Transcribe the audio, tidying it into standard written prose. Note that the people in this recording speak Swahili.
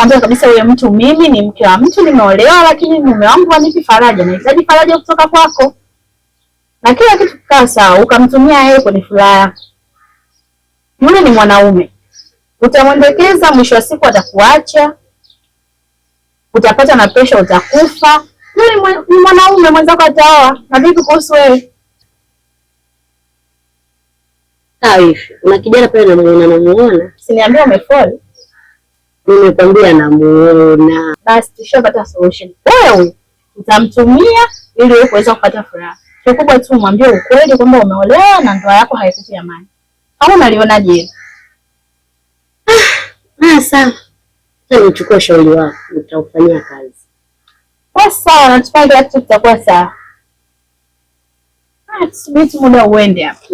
Unamwambia kabisa yule mtu, mimi ni mke wa mtu, nimeolewa, lakini mume wangu hanipi faraja, nahitaji faraja kutoka kwako. Na kila kitu kikaa sawa, ukamtumia yeye kwenye furaha yako. Yule ni mwanaume. Utamwendekeza, mwisho wa siku atakuacha. Utapata na presha, utakufa. Yule ni mwanaume, mwenzako ataoa. Na vipi kuhusu wewe? Hivi, una kijana pale namuona. Siniambia umefall. Nimekwambia namuona. Basi tushapata solution. Wewe utamtumia ili wewe kuweza kupata furaha. Kikubwa tu mwambie ukweli kwamba umeolewa na ndoa yako haikupi amani. Au unalionaje? Sawa. Sasa nichukue ushauri wako, nitaufanyia kazi. Sawa, natufanya kila kitu kitakuwa sawa. Tusubiri muda uende hapo.